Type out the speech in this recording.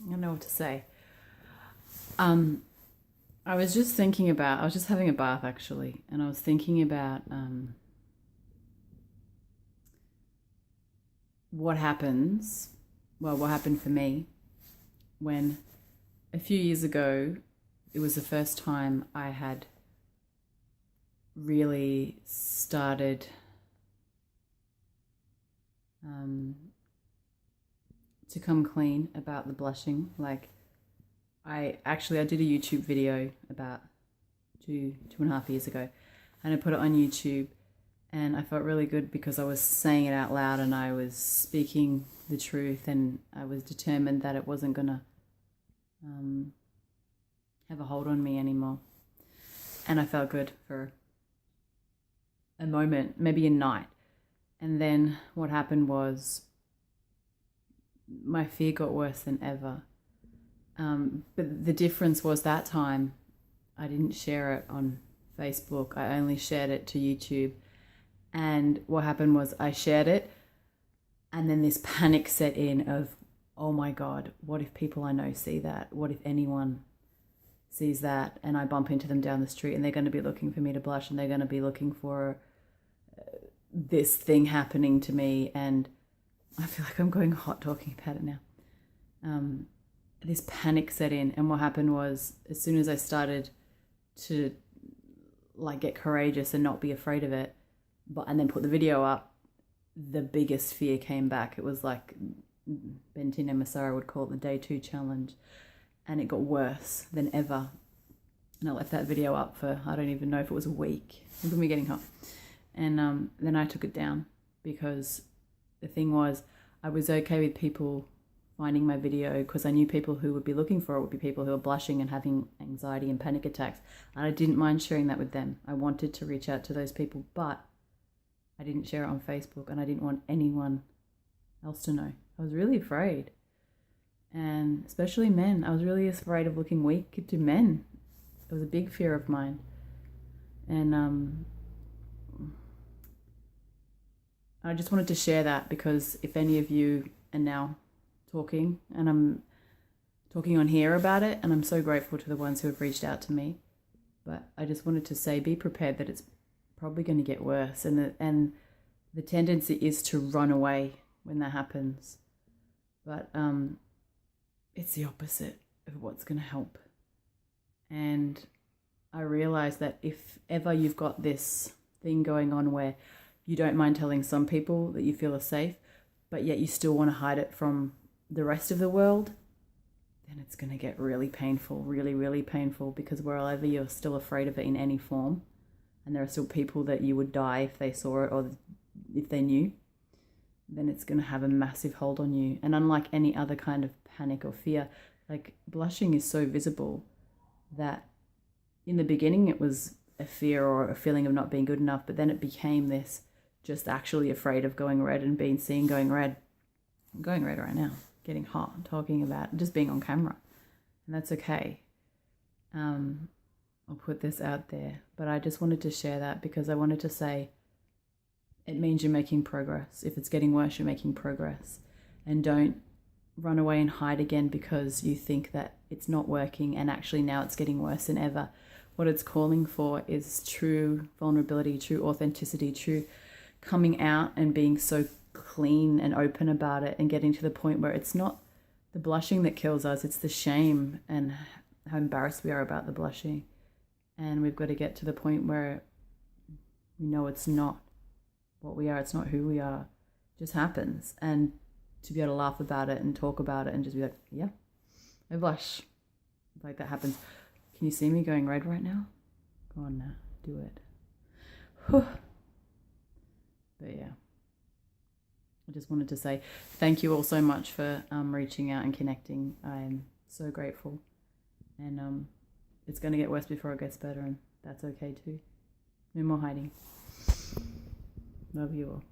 I don't know what to say. I was just thinking about, I was just having a bath actually, and I was thinking about what happens, well, what happened for me when a few years ago, it was the first time I had really started to come clean about the blushing. Like, I did a YouTube video about 2.5 years ago, and I put it on YouTube, and I felt really good because I was saying it out loud and I was speaking the truth, and I was determined that it wasn't gonna have a hold on me anymore. And I felt good for a moment, maybe a night. And then what happened was my fear got worse than ever. But the difference was that time I didn't share it on Facebook. I only shared it to YouTube. And what happened was I shared it, and then this panic set in of, oh my God, what if people I know see that? What if anyone sees that and I bump into them down the street and they're going to be looking for me to blush, and they're going to be looking for this thing happening to me? And I feel like I'm going hot talking about it now. This panic set in, and what happened was, as soon as I started to like get courageous and not be afraid of it, and then put the video up, the biggest fear came back. It was like Bentina Massara would call it the day 2 challenge, and it got worse than ever. And I left that video up for, I don't even know if it was a week. Look at me getting hot. And then I took it down, because the thing was, I was okay with people finding my video, because I knew people who would be looking for it would be people who are blushing and having anxiety and panic attacks. And I didn't mind sharing that with them. I wanted to reach out to those people, but I didn't share it on Facebook, and I didn't want anyone else to know. I was really afraid. And especially men. I was really afraid of looking weak to men. It was a big fear of mine. And I just wanted to share that, because if any of you are now talking, and I'm talking on here about it, and I'm so grateful to the ones who have reached out to me, but I just wanted to say, be prepared that it's probably going to get worse, and the tendency is to run away when that happens, but it's the opposite of what's going to help. And I realized that if ever you've got this thing going on where you don't mind telling some people that you feel are safe, but yet you still want to hide it from the rest of the world, then it's going to get really painful, really, really painful, because wherever you're still afraid of it in any form, and there are still people that you would die if they saw it or if they knew, then it's going to have a massive hold on you. And unlike any other kind of panic or fear, like, blushing is so visible that in the beginning it was a fear or a feeling of not being good enough, but then it became this just actually afraid of going red and being seen going red. I'm going red right now, getting hot, talking about just being on camera, and that's okay. I'll put this out there, but I just wanted to share that, because I wanted to say it means you're making progress. If it's getting worse, you're making progress. And don't run away and hide again because you think that it's not working, and actually now it's getting worse than ever. What it's calling for is true vulnerability, true authenticity, true coming out and being so clean and open about it, and getting to the point where it's not the blushing that kills us, it's the shame and how embarrassed we are about the blushing. And we've got to get to the point where we know it's not what we are, it's not who we are, it just happens. And to be able to laugh about it and talk about it and just be like, yeah, I blush. Like, that happens. Can you see me going red right now? Go on now, do it. Whew. But yeah, I just wanted to say thank you all so much for reaching out and connecting. I'm so grateful. And it's going to get worse before it gets better, and that's okay too. No more hiding. Love you all.